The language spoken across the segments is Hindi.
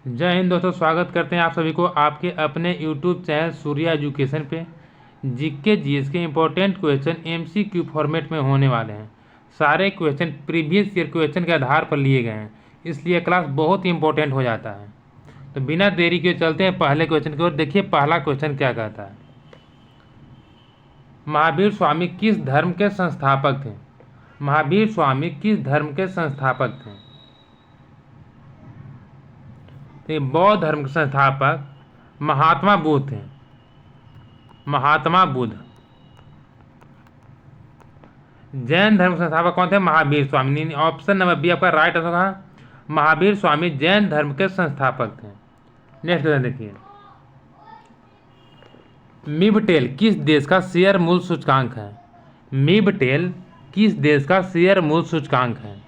जय हिंद दोस्तों, स्वागत करते हैं आप सभी को आपके अपने यूट्यूब चैनल सूर्या एजुकेशन पे। जीके जीएस के इम्पोर्टेंट क्वेश्चन एमसीक्यू फॉर्मेट में होने वाले हैं। सारे क्वेश्चन प्रीवियस ईयर क्वेश्चन के आधार पर लिए गए हैं, इसलिए क्लास बहुत ही इंपॉर्टेंट हो जाता है। तो बिना देरी के चलते हैं पहले क्वेश्चन की ओर। देखिए पहला क्वेश्चन क्या कहता है। महावीर स्वामी किस धर्म के संस्थापक थे? महावीर स्वामी किस धर्म के संस्थापक थे? तो बौद्ध धर्म के संस्थापक महात्मा बुद्ध थे। महात्मा बुद्ध। जैन धर्म के संस्थापक कौन थे? Mahavir Swami. Option number B आपका राइट आंसर होगा। महावीर स्वामी जैन धर्म के संस्थापक थे। नेक्स्ट क्वेश्चन देखिए। मिबटेल किस देश का शेयर मूल्य सूचकांक है? मिबटेल किस देश का शेयर मूल्य सूचकांक है?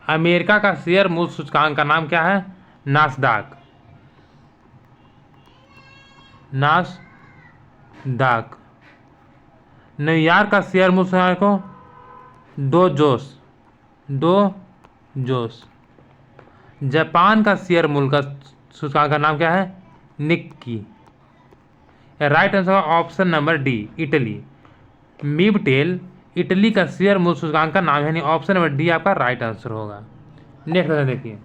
अमेरिका का शेयर मूल्य सूचकांक का नाम क्या है? नास्डाक। नास्डाक। न्यूयॉर्क का शेयर मूल्य सूचकांक को डो जोस। डो जोस। जापान का शेयर मूल्य का सूचकांक का नाम क्या है? Nikkei. Right answer option number D, Italy. MIBTEL Italy का शेयर मूल्य सूचकांक का नाम है, यानी ऑप्शन नंबर डी आपका राइट आंसर होगा। नेक्स्ट क्वेश्चन देखिए।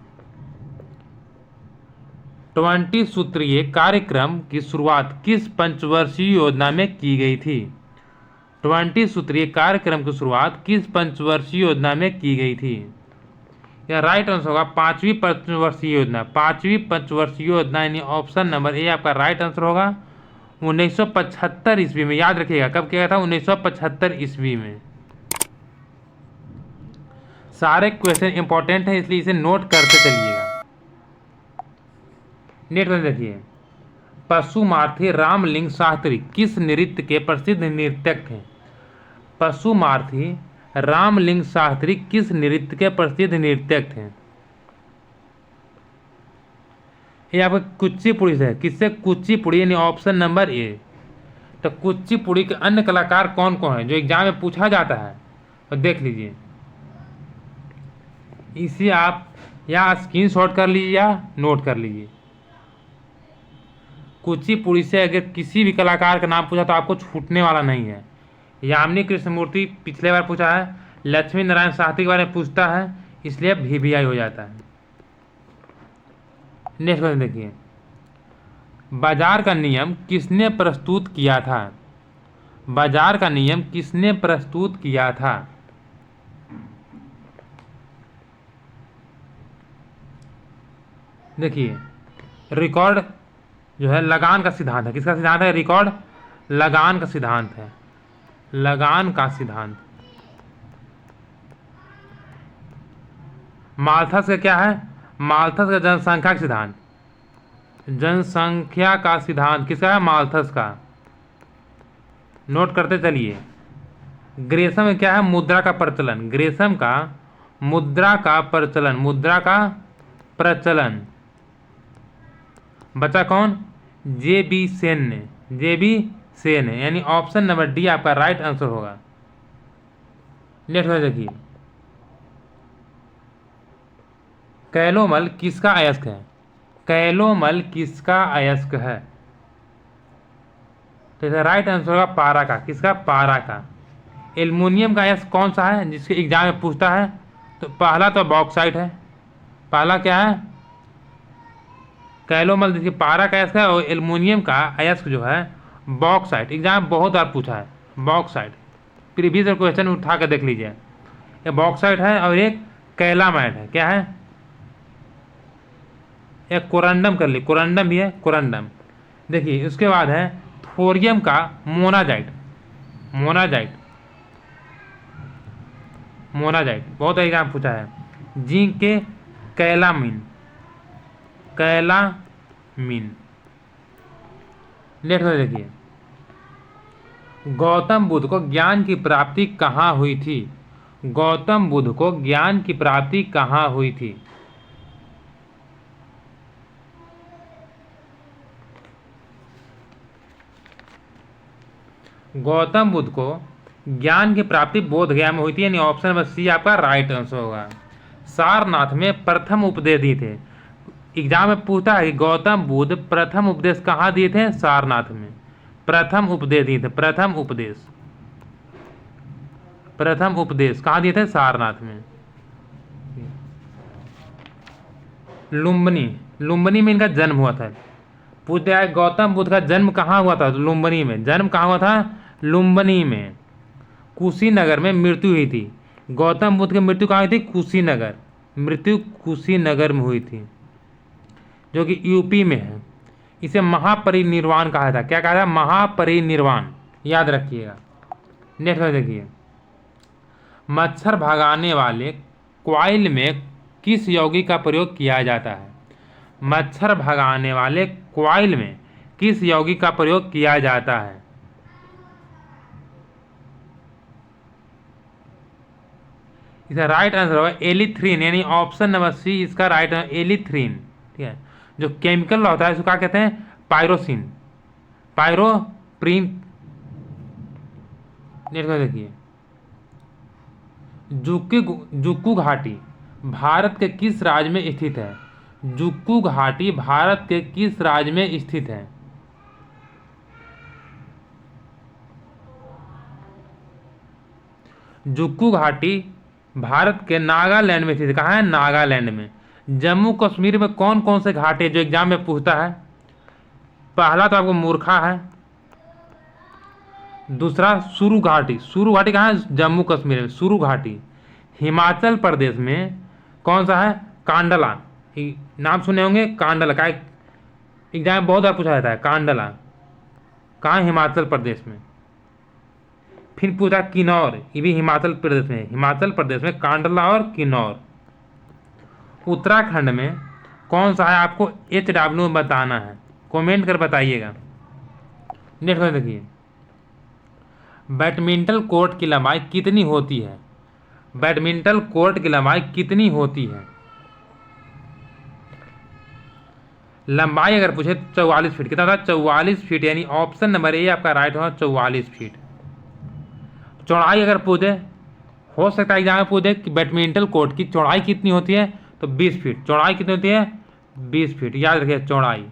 20 सूत्रीय कार्यक्रम की शुरुआत किस पंचवर्षीय योजना में की गई थी? 20 सूत्रीय कार्यक्रम की शुरुआत किस पंचवर्षीय योजना में की गई थी? यह राइट आंसर होगा पांचवी पंचवर्षीय योजना। पांचवी पंचवर्षीय योजना यानी ऑप्शन नंबर ए आपका राइट आंसर होगा। 1975 ईस्वी में, याद रखिएगा कब किया था? 1975 ईस्वी में। सारे क्वेश्चन इंपॉर्टेंट हैं, इसलिए इसे नोट करते चलिएगा। नेक्स्ट क्वेश्चन देखिए। पशुमार्थी रामलिंग शास्त्री किस नृत्य के प्रसिद्ध नृत्यक थे? पशुमार्थी रामलिंग शास्त्री किस नृत्य के प्रसिद्ध नृत्यक थे? ये आपका कुचिपुड़ी है। किससे? कुचिपुड़ी, यानी ऑप्शन नंबर ए। तो कुचिपुड़ी के अन्य कलाकार कौन कौन है जो एग्जाम में पूछा जाता है, और देख लीजिए। इसे आप या स्क्रीनशॉट कर लीजिए या नोट कर लीजिए। कुचिपुड़ी से अगर किसी भी कलाकार का नाम पूछा तो आपको छूटने वाला नहीं है। यामिनी कृष्णमूर्ति पिछले बार पूछा है, लक्ष्मी नारायण शास्त्री के बारे में पूछता है, इसलिए VVI हो जाता है। नेक्स्ट क्वेश्चन देखिए। बाजार का नियम किसने प्रस्तुत किया था? बाजार का नियम किसने प्रस्तुत किया था? देखिए रिकॉर्ड जो है लगान का सिद्धांत है। किसका सिद्धांत है? रिकॉर्ड लगान का सिद्धांत है। लगान का सिद्धांत। माल्थस का क्या है? माल्थस का जनसंख्या का सिद्धांत। जनसंख्या का सिद्धांत किसका है? माल्थस का। नोट करते चलिए। ग्रेसम में क्या है? मुद्रा का प्रचलन। ग्रेसम का मुद्रा का प्रचलन। मुद्रा का प्रचलन। बचा कौन? JB सेन ने। JB सेन है, यानी ऑप्शन नंबर डी आपका राइट आंसर होगा। नेक्स्ट देखिए। कैलोमल किसका अयस्क है? कैलोमल किसका अयस्क है? तो इसका राइट आंसर होगा पारा का। किसका? पारा का। एल्युमिनियम का अयस्क कौन सा है जिसके एग्जाम में पूछता है? तो पहला तो बॉक्साइट है। पहला क्या है? कैलोमल। देखिए पारा का अयस्क है, और एल्युमिनियम का अयस्क जो है बॉक्साइट। एग्जाम में बहुत बार पूछा है बॉक्साइट। प्रीवियस क्वेश्चन उठा कर देख लीजिए। ये बॉक्साइट है और एक कैलामाइट है। क्या है? एक कोरंडम कर ली, कोरंडम भी है, कोरंडम। देखिए उसके बाद है थोरियम का मोनाजाइट। मोनाजाइट। मोनाजाइट बहुत एग्जाम पूछा है। जिंक के कैलामिन। कैलामिन। नेक्स्ट देखिए। गौतम बुद्ध को ज्ञान की प्राप्ति कहाँ हुई थी? गौतम बुद्ध को ज्ञान की प्राप्ति कहाँ हुई थी? गौतम बुद्ध को ज्ञान की प्राप्ति बोध गया में हुई थी, यानी ऑप्शन नंबर सी आपका राइट आंसर होगा। सारनाथ में प्रथम उपदेश दिए थे। एग्जाम में पूछता है कि गौतम बुद्ध प्रथम उपदेश कहाँ दिए थे? सारनाथ में। प्रथम उपदेश दिए थे, प्रथम उपदेश कहाँ दिए थे? सारनाथ में। लुम्बिनी में इनका जन्म हुआ था। पूछते हैं गौतम बुद्ध का जन्म कहाँ हुआ था? लुम्बिनी में। जन्म कहाँ हुआ था? लुम्बिनी में। कुशीनगर में मृत्यु हुई थी। गौतम बुद्ध की मृत्यु कहाँ हुई थी? कुशीनगर। मृत्यु कुशीनगर में हुई थी, जो कि यूपी में है। इसे महापरिनिर्वाण कहा था। क्या कहा था? महापरिनिर्वाण, याद रखिएगा। नेक्स्ट देखिए, मच्छर भगाने वाले कॉइल में किस यौगिक का प्रयोग किया जाता है? मच्छर भगाने वाले कॉइल में किस यौगिक का प्रयोग किया जाता है? इसका राइट आंसर होगा एलिथ्रीन, यानी ऑप्शन नंबर सी इसका राइट आंसर एलिथ्रीन। ठीक है, जो केमिकल होता है इसको क्या कहते हैं? पायरोसिन, पायरोप्रीन। देखिए, जुक्कू घाटी भारत के किस राज्य में स्थित है? जुक्कू घाटी भारत के किस राज्य में स्थित है? जुक्कू घाटी भारत के नागालैंड में स्थित है। कहाँ है? नागालैंड में। जम्मू कश्मीर में कौन कौन से घाट है जो एग्जाम में पूछता है? पहला तो आपको मूर्खा है, दूसरा सुरु घाटी। सुरु घाटी कहाँ है? जम्मू कश्मीर में। सुरु घाटी हिमाचल प्रदेश में कौन सा है? कांडला। नाम सुने होंगे, कांडला का एग्जाम में बहुत बार पूछा जाता है। कांडला कहाँ? हिमाचल प्रदेश में। फिर पूछा किन्नौर, ये भी हिमाचल प्रदेश में। हिमाचल प्रदेश में कांडला और किन्नौर। उत्तराखंड में कौन सा है? आपको HW में बताना है, कमेंट कर बताइएगा। नेक्स्ट देखिए, बैडमिंटन कोर्ट की लंबाई कितनी होती है? बैडमिंटन कोर्ट की लंबाई कितनी होती है? लंबाई अगर पूछे 44 फीट। कितना होता है? 44 फीट, यानी ऑप्शन नंबर ए आपका राइट होगा, 44 फीट। चौड़ाई अगर पूछे, हो सकता है एग्जाम में पूछे कि बैडमिंटन कोर्ट की चौड़ाई कितनी होती है, तो 20 फीट। चौड़ाई कितनी होती है? 20 फीट। याद रखिए, चौड़ाई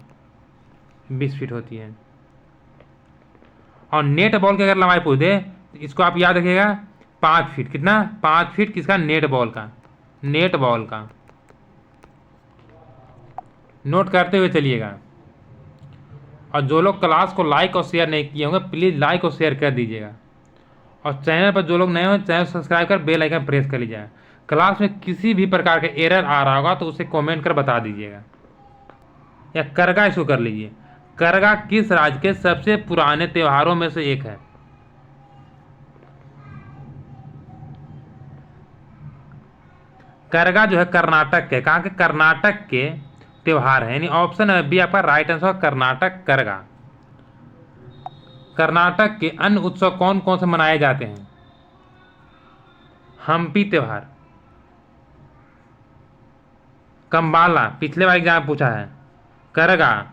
20 फीट होती है। और नेट बॉल की अगर लंबाई पूछे, इसको आप याद रखिएगा 5 फीट। कितना? 5 फीट किसका? नेट बॉल का। नेट बॉल का नोट करते हुए चलिएगा। और जो लोग क्लास को लाइक और शेयर नहीं किए होंगे, प्लीज़ लाइक और शेयर कर दीजिएगा। और चैनल पर जो लोग नए हो, चैनल सब्सक्राइब कर बेल आइकन प्रेस कर लीजिएगा। क्लास में किसी भी प्रकार का एरर आ रहा होगा तो उसे कमेंट कर बता दीजिएगा। या करगा इशू कर लीजिए। करगा किस राज्य के सबसे पुराने त्योहारों में से एक है? करगा जो है कर्नाटक के। कहाँ के? कर्नाटक के त्योहार है, यानी ऑप्शन बी आपका राइट आंसर, कर्नाटक करगा। कर्नाटक के अन्य उत्सव कौन कौन से मनाए जाते हैं? हम्पी त्योहार, कंबाला पिछले बार एग्जाम पूछा है, करगा,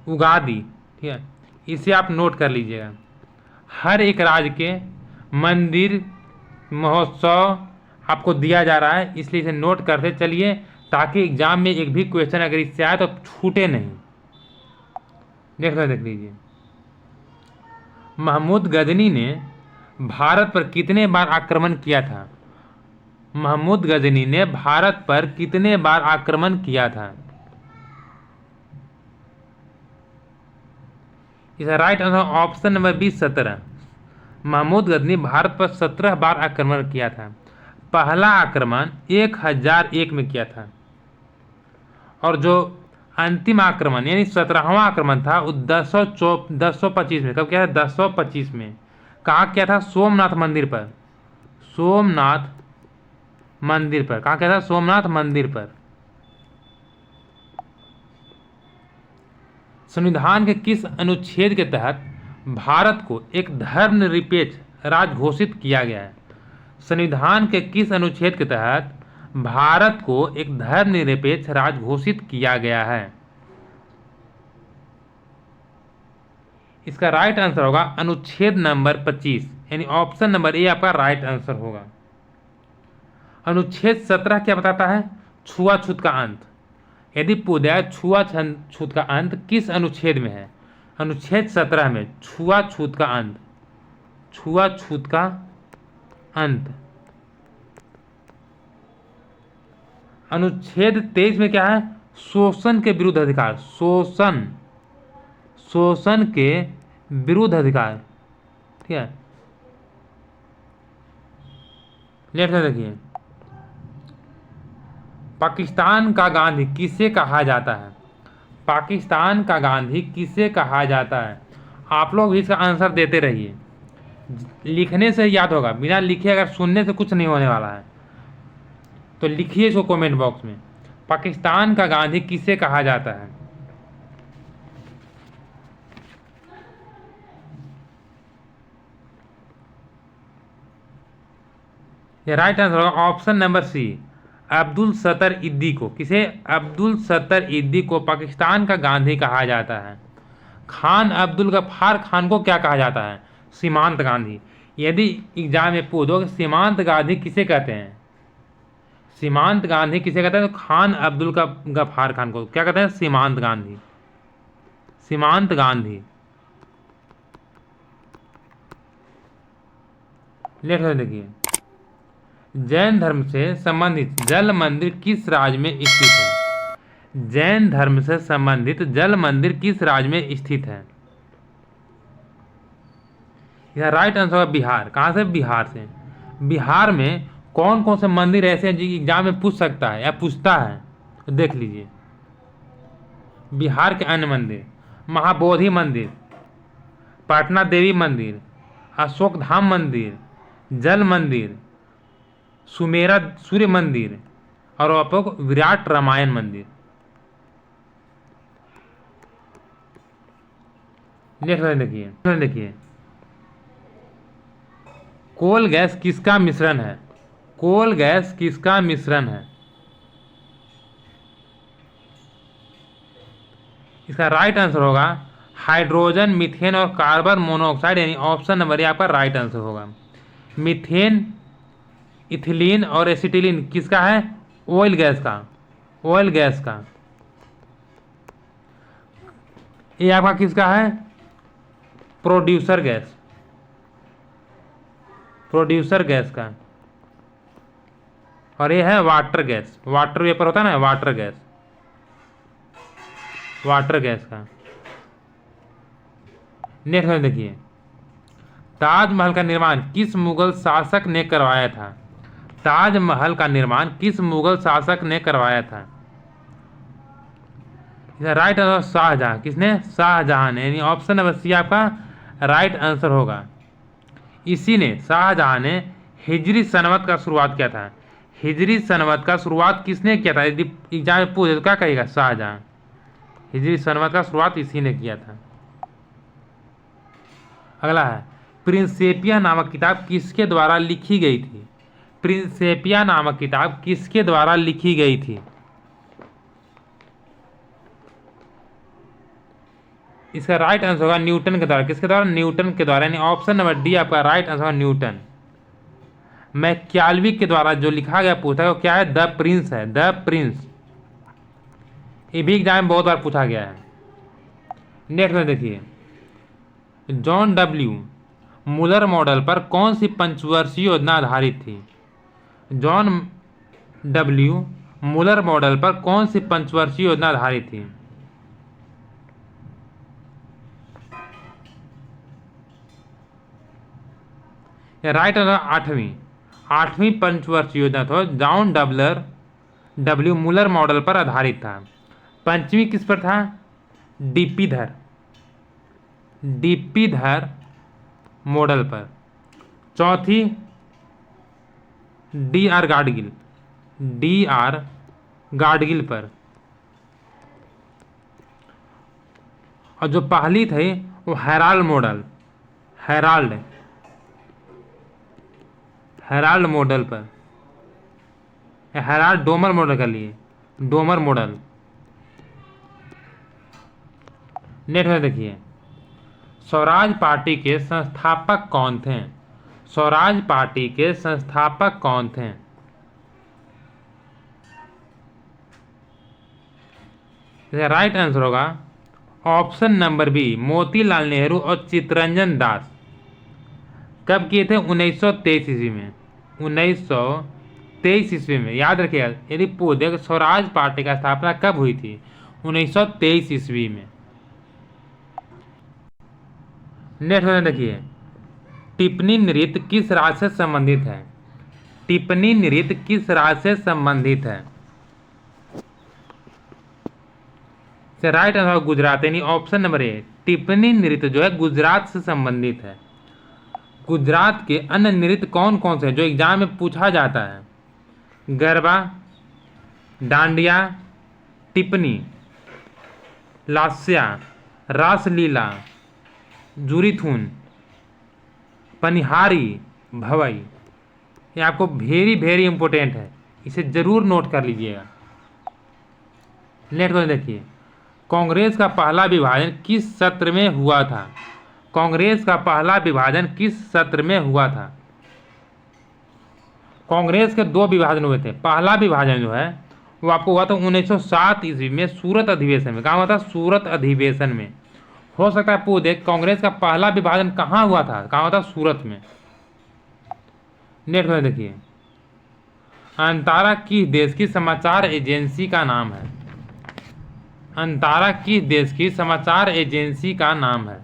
उगादी। ठीक है, इसे आप नोट कर लीजिएगा। हर एक राज्य के मंदिर महोत्सव आपको दिया जा रहा है, इसलिए इसे नोट करते चलिए, ताकि एग्जाम में एक भी क्वेश्चन अगर इससे आए तो छूटे नहीं। देख लीजिए, महमूद गजनी ने भारत पर कितने बार आक्रमण किया था? महमूद गजनी ने भारत पर कितने बार आक्रमण किया था? इसका right answer option number B 17। Mahmud Ghazni Bharat पर 17 बार आक्रमण किया था। पहला आक्रमण 1001 में किया था, और जो अंतिम आक्रमण यानी 17वां आक्रमण था वो 1025 में। कब किया था? 1025 में। कहाँ किया था? सोमनाथ मंदिर पर। सोमनाथ मंदिर पर। कहाँ किया था? सोमनाथ मंदिर पर। संविधान के किस अनुच्छेद के तहत भारत को एक धर्मनिरपेक्ष राज्य घोषित किया गया है? संविधान के किस अनुच्छेद के तहत भारत को एक धर्मनिरपेक्ष राज्य घोषित किया गया है? इसका राइट आंसर होगा अनुच्छेद नंबर 25, यानी ऑप्शन नंबर ए आपका राइट आंसर होगा। अनुच्छेद 17 क्या बताता है? छुआछूत का अंत। यदि पूर्वोदय छूत का अंत किस अनुच्छेद में है? अनुच्छेद 17 में छुआछूत का अंत, छुआछूत का अंत। अनुच्छेद 23 में क्या है? शोषण के विरुद्ध अधिकार, शोषण के विरुद्ध अधिकार। ठीक है, लेफ्ट में देखिए, पाकिस्तान का गांधी किसे कहा जाता है? पाकिस्तान का गांधी किसे कहा जाता है? आप लोग भी इसका आंसर देते रहिए, लिखने से याद होगा, बिना लिखे अगर सुनने से कुछ नहीं होने वाला है। तो लिखिए इसको कमेंट बॉक्स में, पाकिस्तान का गांधी किसे कहा जाता है? ये राइट आंसर होगा ऑप्शन नंबर सी, अब्दुल सत्तर इद्दी को। किसे? अब्दुल सत्तर इद्दी को पाकिस्तान का गांधी कहा जाता है। खान अब्दुल गफ्फार खान को क्या कहा जाता है? सीमांत गांधी। यदि एग्जाम में पूछो कि सीमांत गांधी किसे कहते हैं, सीमांत गांधी किसे कहते हैं, तो खान अब्दुल गफ्फार खान को क्या कहते हैं? सीमांत गांधी, सीमांत गांधी। लेफ्ट में देखिए, जैन धर्म से संबंधित जल मंदिर किस राज्य में स्थित है? जैन धर्म से संबंधित जल मंदिर किस राज्य में स्थित है? यह राइट आंसर होगा बिहार। कहाँ से? बिहार से। बिहार में कौन कौन से मंदिर ऐसे हैं जो एग्जाम में पूछ सकता है या पूछता है, तो देख लीजिए। बिहार के अन्य मंदिर, महाबोधि मंदिर, पटना देवी मंदिर, अशोक धाम मंदिर, जल मंदिर, सुमेरा सूर्य मंदिर और आपको विराट रामायण मंदिर। नेक्स्ट देखिए, कोल गैस किसका मिश्रण है? कोल गैस किसका मिश्रण है? इसका राइट आंसर होगा हाइड्रोजन, मीथेन और कार्बन मोनोऑक्साइड, यानी ऑप्शन नंबर आपका राइट आंसर होगा। मीथेन, इथिलीन और एसिटिलीन किसका है? ऑयल गैस का, ऑयल गैस का। ये आपका किसका है? प्रोड्यूसर गैस, प्रोड्यूसर गैस का। और ये है वाटर गैस, वाटर वेपर होता है ना, वाटर गैस, वाटर गैस का। नेक्स्ट में देखिए, ताजमहल का निर्माण किस मुगल शासक ने करवाया था? ताजमहल का निर्माण किस मुगल शासक ने करवाया था? Right answer Shahjahan. किसने? शाहजहां ने, यानी ऑप्शन नंबर सी आपका राइट आंसर होगा। इसी ने, शाहजहां ने हिजरी सनवत का शुरुआत किया था। हिजरी सनवत का शुरुआत किसने किया था? यदि एग्जाम में पूछे तो क्या कहेगा? शाहजहां। हिजरी सनवत का शुरुआत इसी ने किया था। अगला है, प्रिंसेपिया नामक किताब किसके द्वारा लिखी गई थी? प्रिंसेपिया नामक किताब किसके द्वारा लिखी गई थी? इसका राइट आंसर होगा न्यूटन के द्वारा। किसके द्वारा? न्यूटन के द्वारा, यानी ऑप्शन नंबर डी आपका राइट आंसर होगा न्यूटन। मैक्यालवी के द्वारा जो लिखा गया पूछा है वो क्या है? द प्रिंस है, द प्रिंस। ये भी एग्जाम में बहुत बार पूछा गया है। नेक्स्ट में देखिए, जॉन डब्ल्यू मुलर मॉडल पर कौन सी पंचवर्षीय योजना आधारित थी? जॉन डब्ल्यू मुलर मॉडल पर कौन सी पंचवर्षीय योजना आधारित थी? राइट आंसर आठवीं पंचवर्षीय योजना था, जॉन डब्ल्यू मुलर मॉडल पर आधारित था। पंचवीं किस पर था? डीपीधर मॉडल पर। चौथी डी.आर. गाडगिल पर। और जो पहली थी वो हेराल्ड मॉडल, हेराल्ड मॉडल पर, हेराल्ड डोमर मॉडल के लिए, डोमर मॉडल। नेक्स्ट में देखिए, स्वराज पार्टी के संस्थापक कौन थे? स्वराज पार्टी के संस्थापक कौन थे? इसका राइट आंसर होगा option number B, Motilal Nehru और चित्तरंजन दास। कब किए थे? 1923 ईस्वी में। 1923 ईस्वी में, याद रखिएगा। यदि पूछे स्वराज पार्टी का स्थापना कब हुई थी? 1923 ईस्वी में। नेक्स्ट क्वेश्चन देखिए, टिप्पणी नृत्य किस राज्य से संबंधित है? टिप्पणी नृत्य किस राज्य से संबंधित है? राइट आंसर गुजरात, यानी ऑप्शन नंबर ए, टिप्पणी नृत्य जो है गुजरात से संबंधित है। गुजरात के अन्य नृत्य कौन कौन से हैं जो एग्जाम में पूछा जाता है? गरबा, डांडिया, टिप्पणी, लास्या, रासलीला, जुरीथुन, पनिहारी, भवई। ये आपको वेरी वेरी इंपॉर्टेंट है, इसे जरूर नोट कर लीजिएगा। नेक्स्ट क्वेश्चन देखिए, कांग्रेस का पहला विभाजन किस सत्र में हुआ था? कांग्रेस का पहला विभाजन किस सत्र में हुआ था? कांग्रेस के दो विभाजन हुए थे। पहला विभाजन जो है वो आपको हुआ था 1907 ईस्वी में, सूरत अधिवेशन में। कहाँ हुआ था? सूरत अधिवेशन में। हो सकता है पूछे कांग्रेस का पहला विभाजन कहाँ हुआ था? कहाँ हुआ था? सूरत में। नेक्स्ट देखिए, अंतारा किस देश की समाचार एजेंसी का नाम है? अंतारा किस देश की समाचार एजेंसी का नाम है?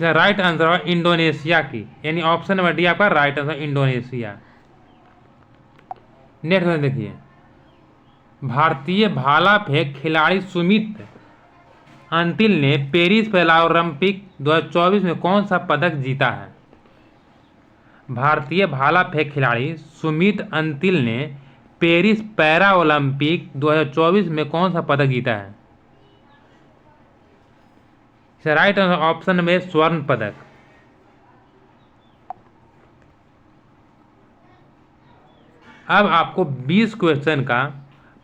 राइट आंसर है इंडोनेशिया की, यानी ऑप्शन नंबर डी आपका राइट आंसर, इंडोनेशिया। नेक्स्ट देखिए, भारतीय भाला फेंक खिलाड़ी सुमित अंतिल ने पेरिस पैरालंपिक 2024 में कौन सा पदक जीता है? भारतीय भाला फेंक खिलाड़ी सुमित अंतिल ने पेरिस पैरा ओलंपिक 2024 में कौन सा पदक जीता है? राइट आंसर ऑप्शन में स्वर्ण पदक। अब आपको 20 क्वेश्चन का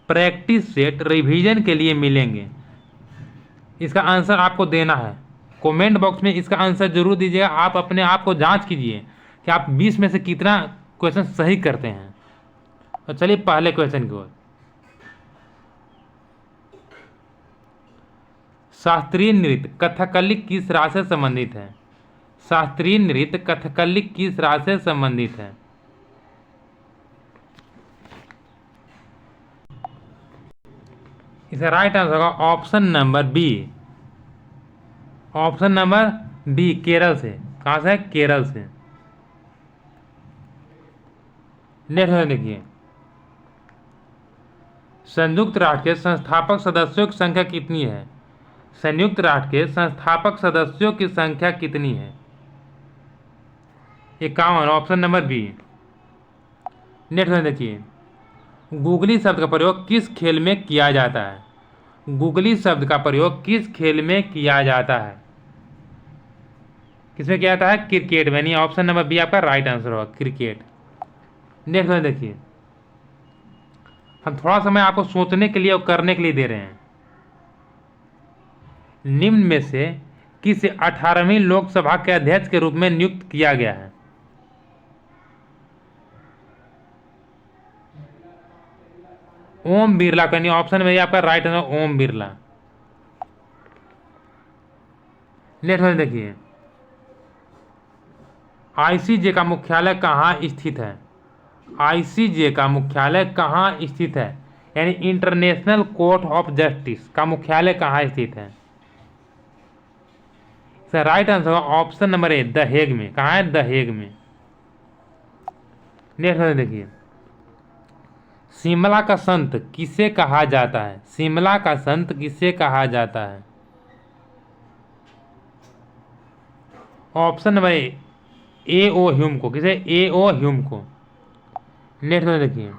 प्रैक्टिस सेट रिवीजन के लिए मिलेंगे। इसका आंसर आपको देना है। कमेंट बॉक्स में इसका आंसर जरूर दीजिएगा। आप अपने आप को जांच कीजिए कि आप 20 में से कितना क्वेश्चन सही करते हैं। तो चलिए पहले क्वेश्चन की ओर। शास्त्रीय नृत्य कथकली किस राज्य से संबंधित है? शास्त्रीय नृत्य कथकली किस राज्य से संबंधित है? इसका राइट आंसर होगा option number B. Option number B, Kerala से। कहां से? केरल से। नेक्स्ट देखिए, संयुक्त राष्ट्र के संस्थापक सदस्यों की संख्या कितनी है? संयुक्त राष्ट्र के संस्थापक सदस्यों की संख्या कितनी है? 51, ऑप्शन नंबर बी। नेक्स्ट देखिए, गूगली शब्द का प्रयोग किस खेल में किया जाता है? गूगली शब्द का प्रयोग किस खेल में किया जाता है? किसमें किया जाता है? क्रिकेट में। नहीं, ऑप्शन नंबर बी आपका राइट आंसर होगा, क्रिकेट। नेक्स्ट देखिए, हम थोड़ा समय आपको सोचने के लिए और करने के लिए दे रहे हैं। निम्न में से किसे 18वीं लोकसभा के अध्यक्ष के रूप में नियुक्त किया गया है? ओम बिरला का। नहीं, ऑप्शन में आपका right answer Om Birla. Next देखिए, आईसीजे का मुख्यालय कहाँ स्थित है? आईसीजे का मुख्यालय कहाँ स्थित है? यानी इंटरनेशनल कोर्ट ऑफ जस्टिस का मुख्यालय कहाँ स्थित है? Sir right answer option number A, the Hague में। कहाँ है? द हेग में। नेक्स्ट देखिए, शिमला का संत किसे कहा जाता है? शिमला का संत किसे कहा जाता है? Option number A O Hume को। किसे? ए ओ ह्यूम को। नेक्स्ट देखिए,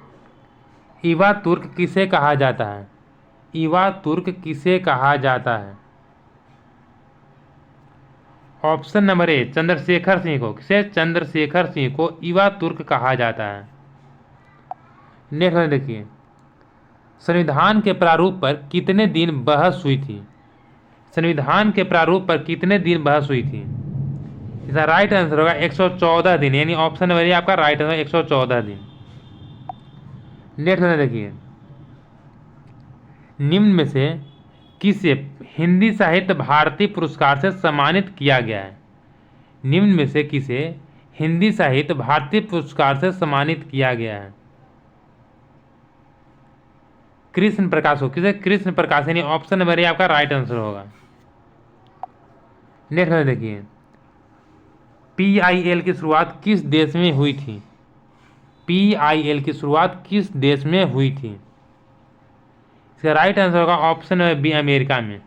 ईवा तुर्क किसे कहा जाता है? ईवा तुर्क किसे कहा जाता है? ऑप्शन नंबर ए, चंद्रशेखर सिंह को। किसे? चंद्रशेखर सिंह को ईवा तुर्क कहा जाता है। नेक्स्ट देखिए, संविधान के प्रारूप पर कितने दिन बहस हुई थी? संविधान के प्रारूप पर कितने दिन बहस हुई थी? इसका राइट आंसर होगा 114 दिन, यानी ऑप्शन नंबर ए आपका राइट आंसर 114 दिन। नेक्स्ट देखिए, निम्न में से किसे हिंदी साहित्य भारती पुरस्कार से सम्मानित किया गया है? निम्न में से किसे हिंदी साहित्य भारती पुरस्कार से सम्मानित किया गया है? कृष्ण प्रकाश को, किसे? कृष्ण प्रकाश, यानी ऑप्शन नंबर ए आपका राइट आंसर होगा। नेक्स्ट में देखिए, PIL की शुरुआत किस देश में हुई थी? PIL की शुरुआत किस देश में हुई थी? इसका राइट आंसर होगा ऑप्शन नंबर बी, अमेरिका में।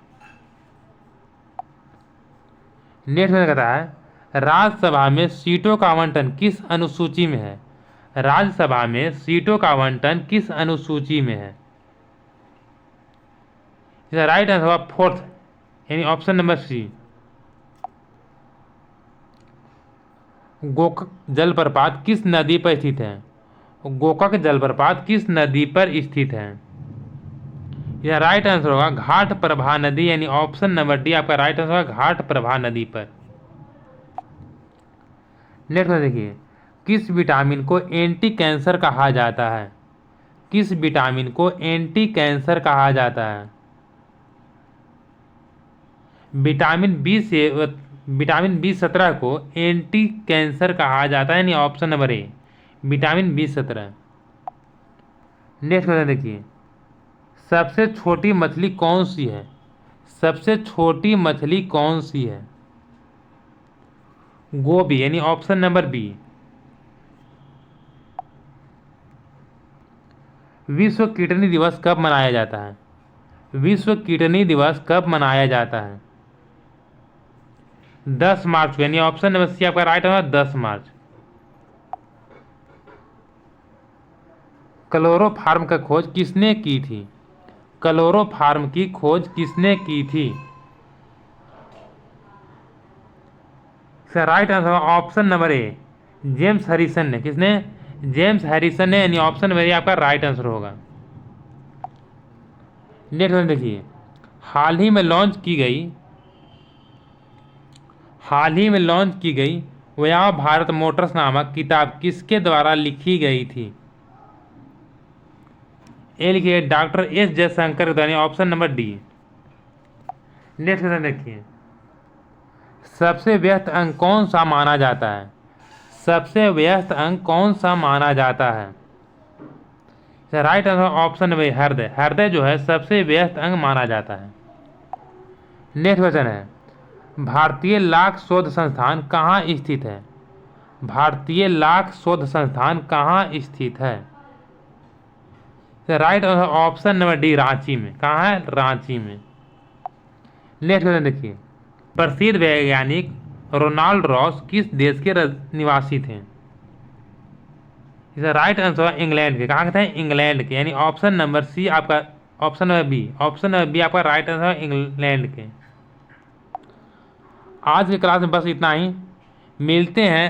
नेक्स्ट में कहता है, राज्यसभा में सीटों का आवंटन किस अनुसूची में है? राज्यसभा में सीटों का आवंटन किस अनुसूची में है? इसका राइट आंसर होगा फोर्थ, यानी ऑप्शन नंबर सी। गोकक जलप्रपात किस नदी पर स्थित है? गोकक जलप्रपात किस नदी पर स्थित है? यह राइट आंसर होगा घाट प्रभा नदी, यानी ऑप्शन नंबर डी आपका राइट आंसर होगा घाट प्रभा नदी पर। नेक्स्ट में देखिए, किस विटामिन को एंटी कैंसर कहा जाता है? किस विटामिन को एंटी कैंसर कहा जाता है? विटामिन B17 को एंटी कैंसर कहा जाता है, यानी option number A vitamin B17। Next question देखिए, सबसे छोटी मछली कौन सी है? सबसे छोटी मछली कौन सी है? गोभी, यानी ऑप्शन नंबर बी। विश्व किडनी दिवस कब मनाया जाता है? विश्व किडनी दिवस कब मनाया जाता है? 10 मार्च को, यानी ऑप्शन नंबर सी आपका राइट होगा 10 मार्च। क्लोरोफार्म का खोज किसने की थी? क्लोरोफार्म की खोज किसने की थी? राइट आंसर ऑप्शन नंबर ए जेम्स हैरिसन ने। किसने? जेम्स हैरिसन ने, यानी ऑप्शन नंबर ए आपका राइट आंसर होगा। नेक्स्ट देखिए, हाल ही में लॉन्च की गई वया भारत मोटर्स नामक किताब किसके द्वारा लिखी गई थी? ए लिखिए डॉक्टर एस जयशंकर के द्वारा, option number D. Next question देखिए, सबसे व्यस्त अंक कौन सा माना जाता है? सबसे व्यस्त अंक कौन सा माना जाता है? राइट आंसर ऑप्शन नंबर हृदय। हृदय जो है सबसे व्यस्त अंग माना जाता है। नेक्स्ट क्वेश्चन है, भारतीय लाख शोध संस्थान कहाँ स्थित है? भारतीय लाख शोध संस्थान कहाँ स्थित है? Right answer option number D Ranchi में। कहाँ है? रांची में। नेक्स्ट क्वेश्चन देखिए, प्रसिद्ध वैज्ञानिक रोनाल्ड रॉस किस देश के निवासी थे? इसका राइट आंसर इंग्लैंड के। कहाँ के थे? इंग्लैंड के, यानी ऑप्शन नंबर सी आपका, option number B. Option number B आपका राइट आंसर इंग्लैंड के। आज की क्लास में बस इतना ही। मिलते हैं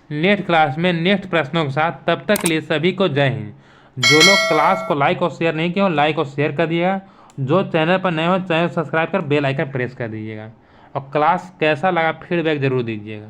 नेक्स्ट क्लास में नेक्स्ट प्रश्नों के साथ। तब तक के लिए सभी को जय हिंद। जो लोग क्लास को लाइक और शेयर नहीं किए हो, लाइक और शेयर कर दिएगा। जो चैनल पर नए हो, चैनल सब्सक्राइब कर बेल आइकन प्रेस कर दीजिएगा। और क्लास कैसा लगा फीडबैक जरूर दीजिएगा।